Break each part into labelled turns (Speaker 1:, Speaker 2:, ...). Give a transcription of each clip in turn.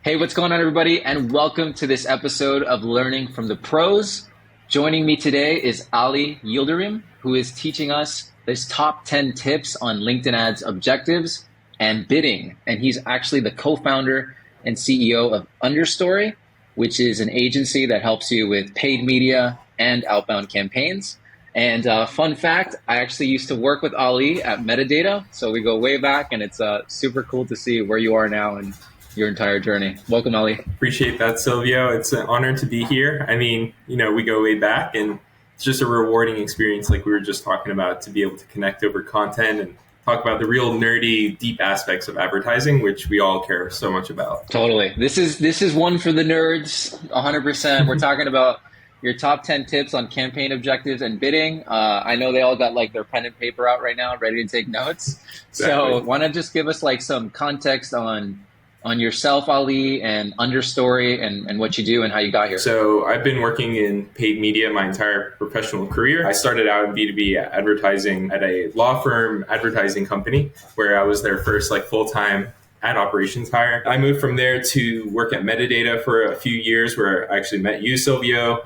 Speaker 1: Hey, what's going on, everybody? And welcome to this episode of Learning from the Pros. Joining me today is Ali Yildirim, who is teaching us his top 10 tips on LinkedIn ads objectives and bidding. And he's actually the co-founder and CEO of Understory, which is an agency that helps you with paid media and outbound campaigns. And fun fact, I actually used to work with Ali at Metadata. So we go way back, and it's super cool to see where you are now and your entire journey. Welcome, Ali.
Speaker 2: Appreciate that, Silvio. It's an honor to be here. I mean, we go way back, and it's just a rewarding experience, like we were just talking about, to be able to connect over content and talk about the real nerdy, deep aspects of advertising, which we all care so much about.
Speaker 1: Totally. This is one for the nerds, 100%. We're talking about your top 10 tips on campaign objectives and bidding. I know they all got like their pen and paper out right now, ready to take notes. Exactly. So why not just give us like some context on yourself, Ali, and Understory and what you do and how you got here.
Speaker 2: So I've been working in paid media my entire professional career. I started out in B2B advertising at a law firm advertising company where I was their first full-time ad operations hire. I moved from there to work at Metadata for a few years, where I actually met you, Silvio,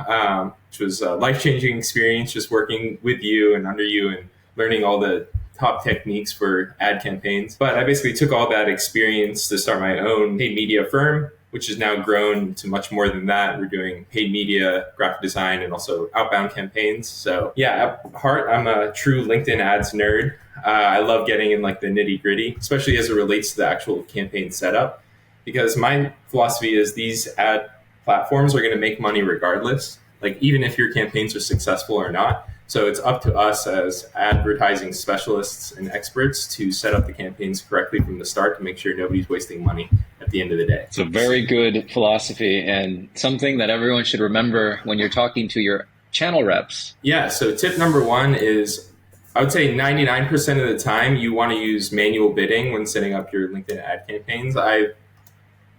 Speaker 2: which was a life-changing experience, just working with you and under you and learning all the top techniques for ad campaigns. But I basically took all that experience to start my own paid media firm, which has now grown to much more than that. We're doing paid media, graphic design, and also outbound campaigns. So yeah, at heart, I'm a true LinkedIn ads nerd. I love getting in the nitty gritty, especially as it relates to the actual campaign setup, because my philosophy is these ad platforms are going to make money regardless, even if your campaigns are successful or not. So it's up to us as advertising specialists and experts to set up the campaigns correctly from the start to make sure nobody's wasting money at the end of the day.
Speaker 1: It's a very good philosophy and something that everyone should remember when you're talking to your channel reps.
Speaker 2: Yeah, so tip number one is, I would say 99% of the time you want to use manual bidding when setting up your LinkedIn ad campaigns. I've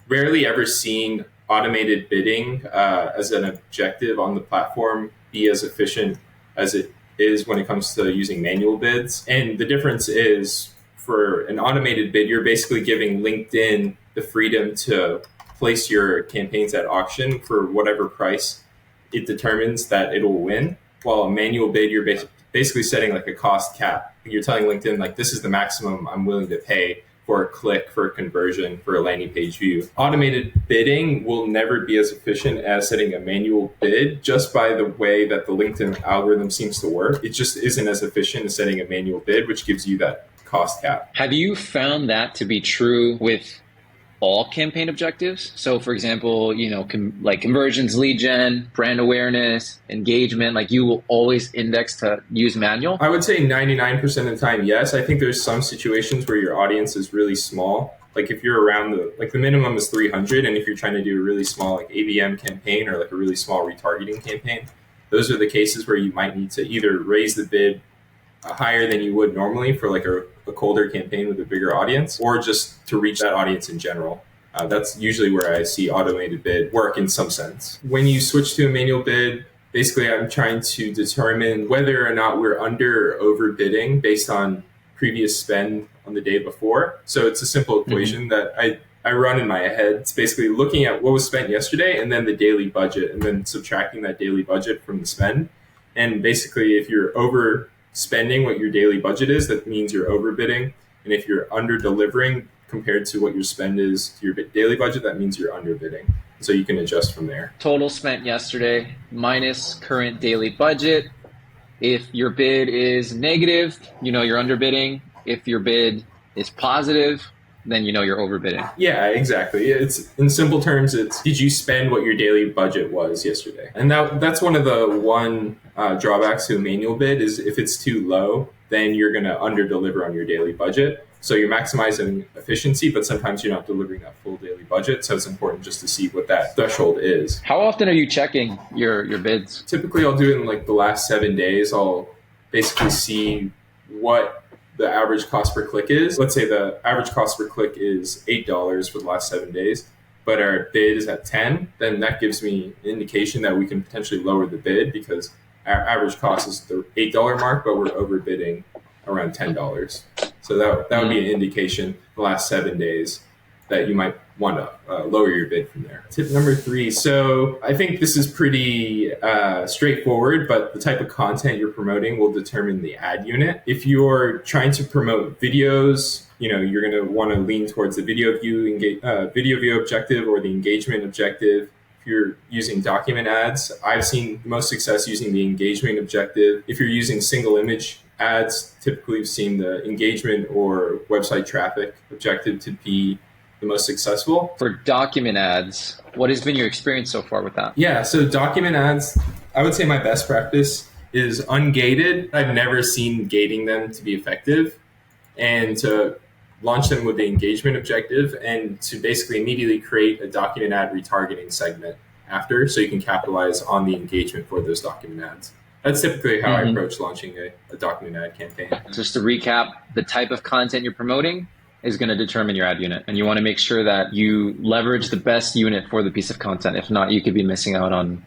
Speaker 2: rarely ever seen automated bidding as an objective on the platform be as efficient as it is when it comes to using manual bids. And the difference is, for an automated bid, you're basically giving LinkedIn the freedom to place your campaigns at auction for whatever price it determines that it'll win. While a manual bid, you're basically setting a cost cap. You're telling LinkedIn, this is the maximum I'm willing to pay for a click, for a conversion, for a landing page view. Automated bidding will never be as efficient as setting a manual bid, just by the way that the LinkedIn algorithm seems to work. It just isn't as efficient as setting a manual bid, which gives you that cost cap.
Speaker 1: Have you found that to be true with all campaign objectives? So for example, conversions, lead gen, brand awareness, engagement, you will always index to use manual?
Speaker 2: I would say 99% of the time, yes. I think there's some situations where your audience is really small. If you're around the minimum is 300, and if you're trying to do a really small ABM campaign or a really small retargeting campaign, those are the cases where you might need to either raise the bid higher than you would normally for a colder campaign with a bigger audience, or just to reach that audience in general. That's usually where I see automated bid work in some sense. When you switch to a manual bid, basically I'm trying to determine whether or not we're under or over bidding based on previous spend on the day before. So it's a simple equation that I run in my head. It's basically looking at what was spent yesterday and then the daily budget, and then subtracting that daily budget from the spend. And basically, if you're over spending what your daily budget is, that means you're overbidding. And if you're under delivering compared to what your spend is to your daily budget, that means you're underbidding. So you can adjust from there.
Speaker 1: Total spent yesterday minus current daily budget. If your bid is negative, you're underbidding. If your bid is positive, then you're overbidding.
Speaker 2: Yeah, exactly. It's, in simple terms, it's, did you spend what your daily budget was yesterday? And that's one of the drawbacks to a manual bid, is if it's too low, then you're going to under deliver on your daily budget. So you're maximizing efficiency, but sometimes you're not delivering that full daily budget. So it's important just to see what that threshold is.
Speaker 1: How often are you checking your bids?
Speaker 2: Typically, I'll do it in the last 7 days. I'll basically see what the average cost per click is. Let's say the average cost per click is $8 for the last 7 days, but our bid is at 10, then that gives me an indication that we can potentially lower the bid, because our average cost is the $8 mark, but we're overbidding around $10. So that would be an indication the last 7 days. that you might want to lower your bid from there. Tip number 3. So I think this is pretty straightforward, but the type of content you're promoting will determine the ad unit. If you're trying to promote videos, you're going to want to lean towards the video view objective or the engagement objective. If you're using document ads, I've seen the most success using the engagement objective. If you're using single image ads, typically we've seen the engagement or website traffic objective to be the most successful.
Speaker 1: For document ads, what has been your experience so far with that?
Speaker 2: Yeah, so document ads, I would say my best practice is ungated. I've never seen gating them to be effective, and to launch them with the engagement objective and to basically immediately create a document ad retargeting segment after, so you can capitalize on the engagement for those document ads. That's typically how I approach launching a document ad campaign.
Speaker 1: Just to recap, the type of content you're promoting is going to determine your ad unit. And you want to make sure that you leverage the best unit for the piece of content. If not, you could be missing out on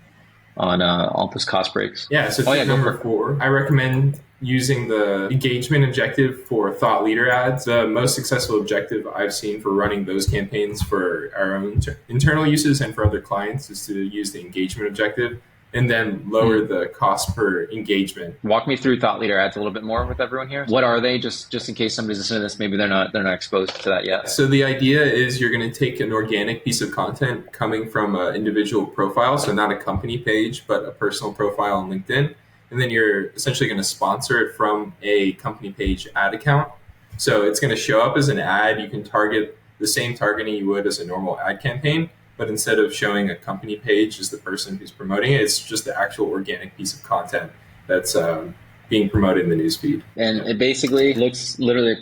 Speaker 1: all those cost breaks.
Speaker 2: Yeah, so tip number 4, I recommend using the engagement objective for thought leader ads. The most successful objective I've seen for running those campaigns for our own internal uses and for other clients is to use the engagement objective and then lower the cost per engagement.
Speaker 1: Walk me through thought leader ads a little bit more with everyone here. What are they? Just in case somebody's listening to this, maybe they're not exposed to that yet.
Speaker 2: So the idea is you're going to take an organic piece of content coming from an individual profile, so not a company page, but a personal profile on LinkedIn. And then you're essentially going to sponsor it from a company page ad account. So it's going to show up as an ad. You can target the same targeting you would as a normal ad campaign, but instead of showing a company page as the person who's promoting it, it's just the actual organic piece of content that's being promoted in the newsfeed.
Speaker 1: And it basically looks literally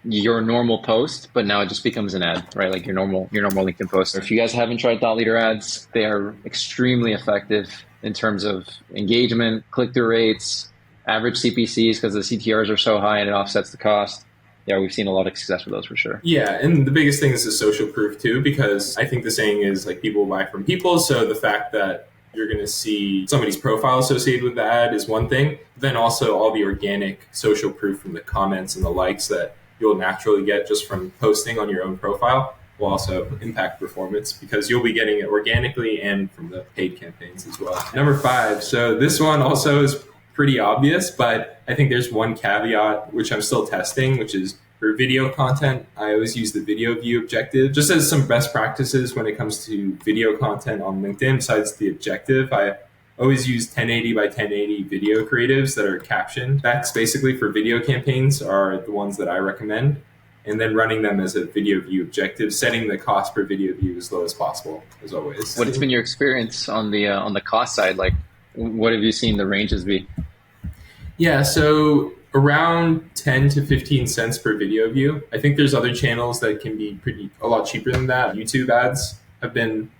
Speaker 1: your normal post, but now it just becomes an ad, right? Like your normal LinkedIn post. If you guys haven't tried thought leader ads, they are extremely effective in terms of engagement, click-through rates, average CPCs, because the CTRs are so high and it offsets the cost. Yeah, we've seen a lot of success with those for sure.
Speaker 2: Yeah, and the biggest thing is the social proof too, because I think the saying is like people buy from people. So the fact that you're going to see somebody's profile associated with the ad is one thing. But then also all the organic social proof from the comments and the likes that you'll naturally get just from posting on your own profile will also impact performance, because you'll be getting it organically and from the paid campaigns as well. Number 5. So this one also is pretty obvious, but I think there's one caveat which I'm still testing, which is for video content. I always use the video view objective just as some best practices when it comes to video content on LinkedIn. Besides the objective, I always use 1080 by 1080 video creatives that are captioned. That's basically for video campaigns are the ones that I recommend. And then running them as a video view objective, setting the cost per video view as low as possible, as always.
Speaker 1: What has been your experience on the cost side? Like, what have you seen the ranges be?
Speaker 2: Yeah, so around 10 to 15 cents per video view. I think there's other channels that can be a lot cheaper than that. YouTube ads have been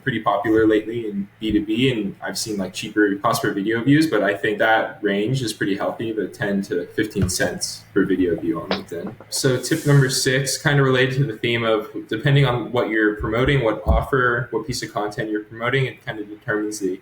Speaker 2: pretty popular lately in B2B, and I've seen like cheaper cost per video views, but I think that range is pretty healthy, the 10 to 15 cents per video view on LinkedIn. So tip number 6, kind of related to the theme of depending on what you're promoting, what offer, what piece of content you're promoting, it kind of determines the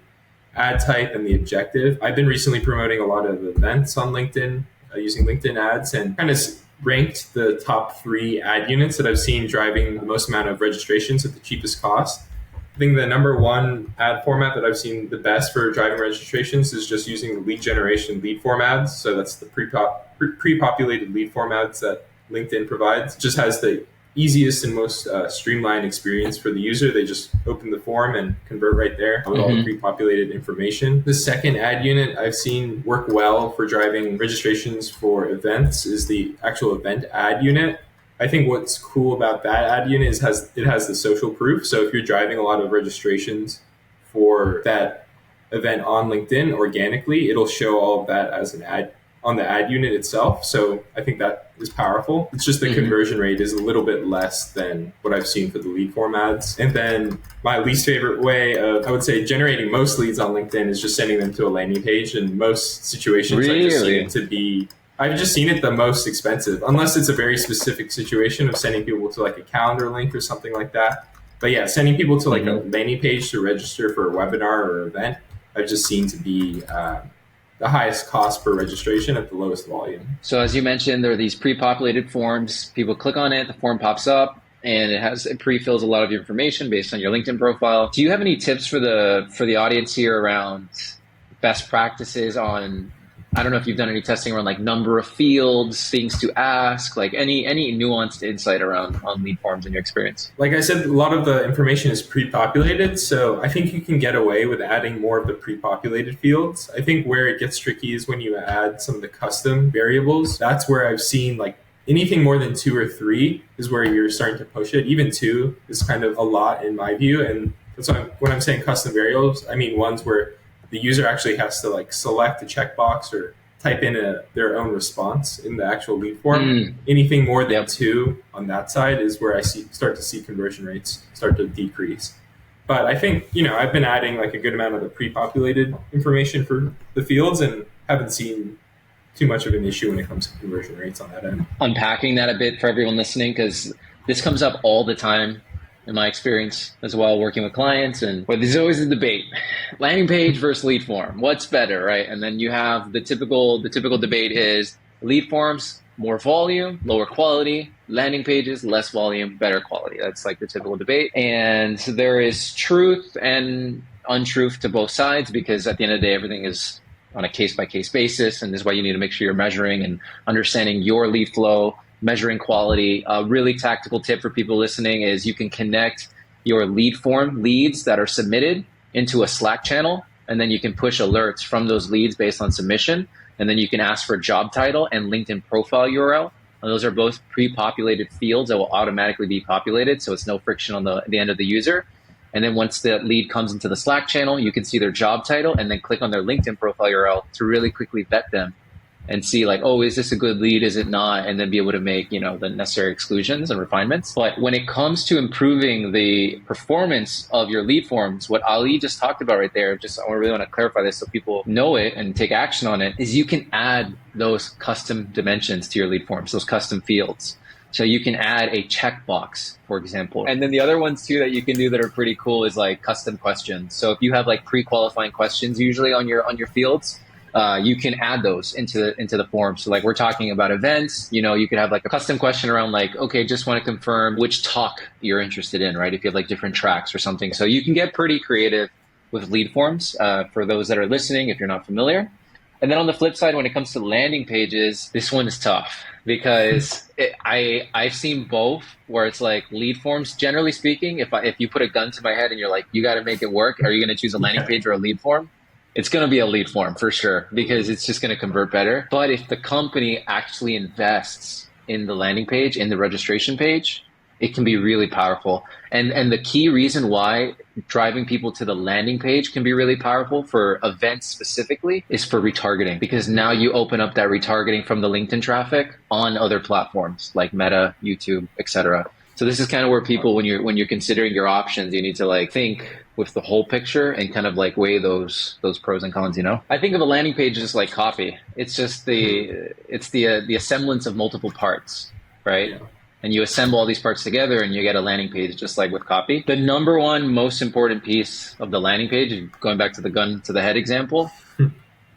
Speaker 2: ad type and the objective. I've been recently promoting a lot of events on LinkedIn using LinkedIn ads, and kind of ranked the top 3 ad units that I've seen driving the most amount of registrations at the cheapest cost. I think the number 1 ad format that I've seen the best for driving registrations is just using the lead generation lead form ads. So that's the pre-populated lead form ads that LinkedIn provides. It just has the easiest and most streamlined experience for the user. They just open the form and convert right there with all the pre-populated information. The second ad unit I've seen work well for driving registrations for events is the actual event ad unit. I think what's cool about that ad unit is it has the social proof. So if you're driving a lot of registrations for that event on LinkedIn organically, it'll show all of that as an ad on the ad unit itself. So I think that is powerful. It's just the conversion rate is a little bit less than what I've seen for the lead form ads. And then my least favorite way of, I would say, generating most leads on LinkedIn is just sending them to a landing page. In most situations, I've just seen it the most expensive, unless it's a very specific situation of sending people to like a calendar link or something like that. But yeah, sending people to like a landing page to register for a webinar or event, I've just seen to be the highest cost per registration at the lowest volume.
Speaker 1: So as you mentioned, there are these pre-populated forms. People click on it, the form pops up. and it pre-fills a lot of your information based on your LinkedIn profile. Do you have any tips for the audience here around best practices on, I don't know if you've done any testing around like number of fields, things to ask, like any nuanced insight around on lead forms in your experience?
Speaker 2: Like I said, a lot of the information is pre-populated, so I think you can get away with adding more of the pre-populated fields. I think where it gets tricky is when you add some of the custom variables. That's where I've seen like anything more than 2 or 3 is where you're starting to push it. Even 2 is kind of a lot in my view. And that's when I'm saying custom variables, I mean ones where the user actually has to like select a checkbox or type in their own response in the actual lead form. Anything more than 2 on that side is where I start to see conversion rates start to decrease. But I think, I've been adding like a good amount of the pre-populated information for the fields and haven't seen too much of an issue when it comes to conversion rates on that end.
Speaker 1: Unpacking that a bit for everyone listening, because this comes up all the time in my experience as well, working with clients. But there's always a debate: landing page versus lead form. What's better, right? And then you have the typical debate is lead forms, more volume, lower quality; landing pages, less volume, better quality. That's like the typical debate. And there is truth and untruth to both sides, because at the end of the day, everything is on a case-by-case basis. And this is why you need to make sure you're measuring and understanding your lead flow, measuring quality. A really tactical tip for people listening is you can connect your lead form leads that are submitted into a Slack channel, and then you can push alerts from those leads based on submission. And then you can ask for job title and LinkedIn profile URL. And those are both pre-populated fields that will automatically be populated, so it's no friction on the end of the user. And then once the lead comes into the Slack channel, you can see their job title and then click on their LinkedIn profile URL to really quickly vet them and see like, oh, is this a good lead? Is it not? And then be able to make, the necessary exclusions and refinements. But when it comes to improving the performance of your lead forms, what Ali just talked about right there, I really want to clarify this so people know it and take action on it, is you can add those custom dimensions to your lead forms, those custom fields. So you can add a checkbox, for example. And then the other ones too that you can do that are pretty cool is like custom questions. So if you have like pre-qualifying questions usually on your fields, you can add those into the form. So like we're talking about events, you could have like a custom question around like, okay, just want to confirm which talk you're interested in, right? If you have like different tracks or something. So you can get pretty creative with lead forms for those that are listening if you're not familiar. And then on the flip side, when it comes to landing pages, this one is tough because I've seen both where it's like lead forms, generally speaking, if you put a gun to my head and you're like, you got to make it work, are you going to choose a landing page or a lead form? It's going to be a lead form for sure, because it's just going to convert better. But if the company actually invests in the landing page, in the registration page, it can be really powerful. And the key reason why driving people to the landing page can be really powerful for events specifically is for retargeting, because now you open up that retargeting from the LinkedIn traffic on other platforms like Meta, YouTube, etc. So this is kind of where people, when you're considering your options, you need to like think with the whole picture and kind of like weigh those pros and cons. I think of a landing page as like copy. It's just the assemblance of multiple parts, right? Yeah. And you assemble all these parts together and you get a landing page, just like with copy. The number one most important piece of the landing page, going back to the gun to the head example,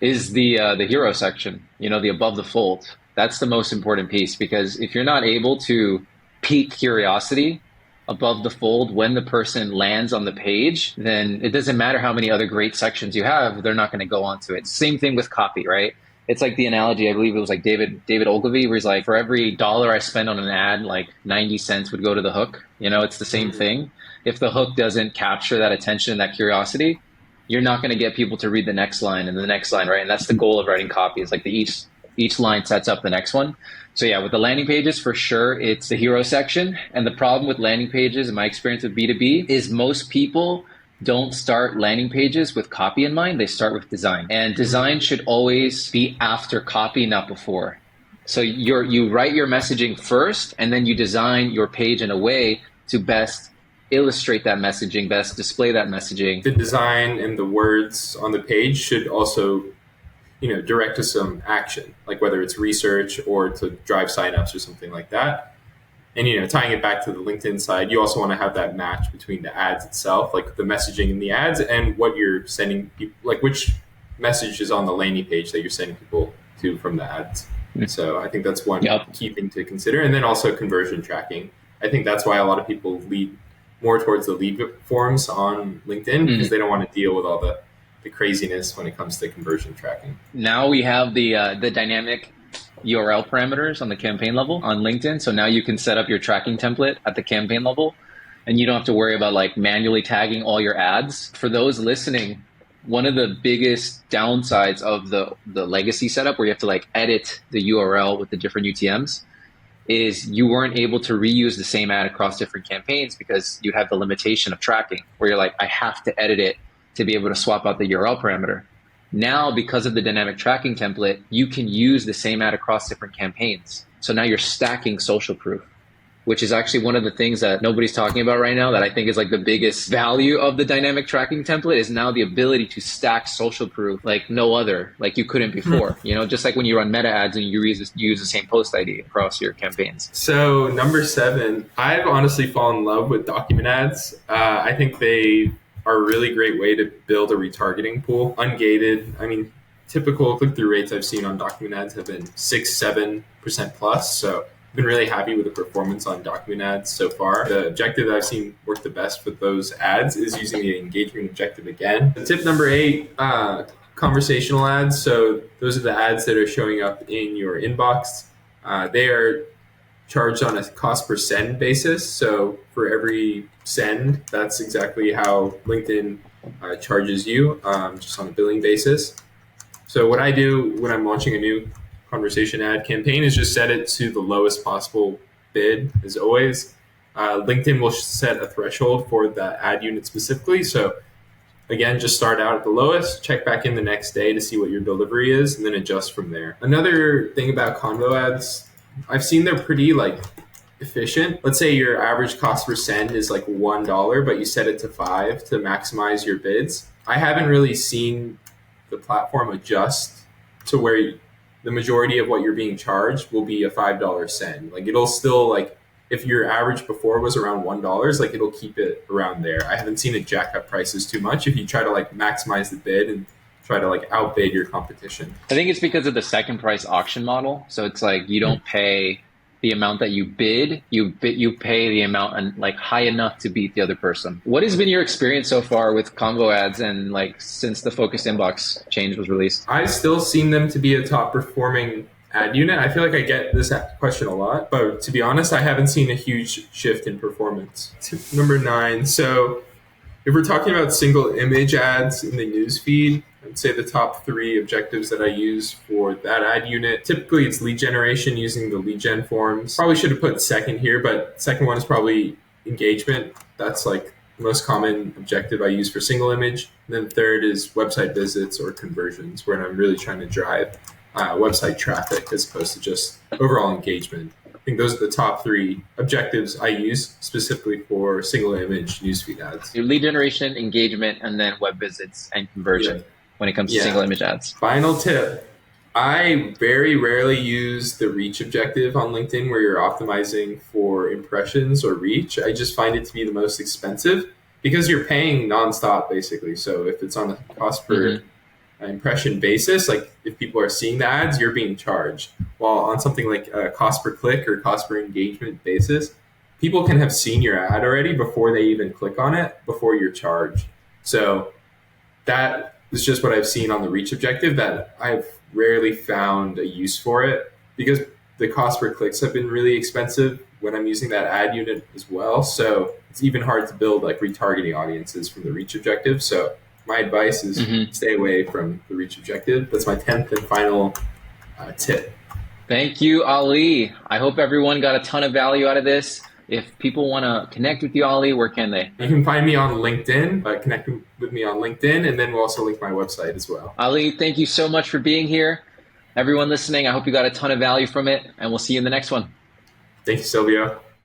Speaker 1: is the hero section, the above the fold. That's the most important piece, because if you're not able to pique curiosity above the fold when the person lands on the page, then it doesn't matter how many other great sections you have, they're not going to go onto it. Same thing with copy, right? It's like the analogy, I believe it was like David Ogilvy, where he's like, for every dollar I spend on an ad, like 90 cents would go to the hook. It's the same thing. If the hook doesn't capture that attention and that curiosity, you're not going to get people to read the next line and the next line, right? And that's the goal of writing copy, is like each line sets up the next one. So yeah, with the landing pages, for sure, it's the hero section. And the problem with landing pages, in my experience with B2B, is most people don't start landing pages with copy in mind. They start with design. And design should always be after copy, not before. So you write your messaging first, and then you design your page in a way to best illustrate that messaging, best display that messaging.
Speaker 2: The design and the words on the page should also direct to some action, like whether it's research or to drive signups or something like that. And, tying it back to the LinkedIn side, you also want to have that match between the ads itself, like the messaging in the ads, and what you're sending people, like which message is on the landing page that you're sending people to from the ads. So I think that's one key thing to consider. And then also conversion tracking. I think that's why a lot of people lead more towards the lead forms on LinkedIn because they don't want to deal with all the craziness when it comes to conversion tracking.
Speaker 1: Now we have the dynamic URL parameters on the campaign level on LinkedIn. So now you can set up your tracking template at the campaign level, and you don't have to worry about like manually tagging all your ads. For those listening, one of the biggest downsides of the legacy setup where you have to like edit the URL with the different UTMs is you weren't able to reuse the same ad across different campaigns because you have the limitation of tracking where you're like, I have to edit it to be able to swap out the URL parameter. Now, because of the dynamic tracking template, you can use the same ad across different campaigns. So now you're stacking social proof, which is actually one of the things that nobody's talking about right now that I think is like the biggest value of the dynamic tracking template is now the ability to stack social proof like no other, like you couldn't before. You know, just like when you run meta ads and you use the same post ID across your campaigns.
Speaker 2: So number 7, I've honestly fallen in love with document ads. I think they are a really great way to build a retargeting pool. Ungated, I mean, typical click-through rates I've seen on document ads have been 6-7% plus. So I've been really happy with the performance on document ads so far. The objective that I've seen work the best with those ads is using the engagement objective again. Tip number 8, conversational ads. So those are the ads that are showing up in your inbox. They are charged on a cost per send basis. So for every send, that's exactly how LinkedIn charges you, just on a billing basis. So what I do when I'm launching a new conversation ad campaign is just set it to the lowest possible bid, as always. LinkedIn will set a threshold for the ad unit specifically. So again, just start out at the lowest, check back in the next day to see what your delivery is, and then adjust from there. Another thing about convo ads, I've seen they're pretty like efficient. Let's say your average cost per send is like $1, but you set it to $5 to maximize your bids. I haven't really seen the platform adjust to where the majority of what you're being charged will be a $5 send. Like it'll still like, if your average before was around $1, like it'll keep it around there. I haven't seen it jack up prices too much if you try to like maximize the bid and try to like outbid your competition.
Speaker 1: I think it's because of the second price auction model. So it's like you don't pay the amount that you bid, you pay the amount and like high enough to beat the other person. What has been your experience so far with combo ads and like since the focused inbox change was released?
Speaker 2: I've still seen them to be a top performing ad unit. I feel like I get this question a lot, but to be honest, I haven't seen a huge shift in performance. Tip number 9. So if we're talking about single image ads in the newsfeed, I'd say the top 3 objectives that I use for that ad unit. Typically, it's lead generation using the lead gen forms. Probably should have put second here, but second one is probably engagement. That's like the most common objective I use for single image. And then third is website visits or conversions, where I'm really trying to drive website traffic as opposed to just overall engagement. I think those are the top 3 objectives I use specifically for single image newsfeed ads.
Speaker 1: Your lead generation, engagement, and then web visits and conversion. When it comes to single image ads.
Speaker 2: Final tip. I very rarely use the reach objective on LinkedIn where you're optimizing for impressions or reach. I just find it to be the most expensive because you're paying nonstop basically. So if it's on a cost per impression basis, like if people are seeing the ads, you're being charged. While on something like a cost per click or cost per engagement basis, people can have seen your ad already before they even click on it, before you're charged. So that is just what I've seen on the reach objective that I've rarely found a use for it because the cost per clicks have been really expensive when I'm using that ad unit as well. So it's even hard to build like retargeting audiences from the reach objective. So my advice is stay away from the reach objective. That's my 10th and final tip.
Speaker 1: Thank you, Ali. I hope everyone got a ton of value out of this. If people want to connect with you, Ali, where can they?
Speaker 2: You can find me on LinkedIn, connect with me on LinkedIn, and then we'll also link my website as well.
Speaker 1: Ali, thank you so much for being here. Everyone listening, I hope you got a ton of value from it, and we'll see you in the next one.
Speaker 2: Thank you, Silvio.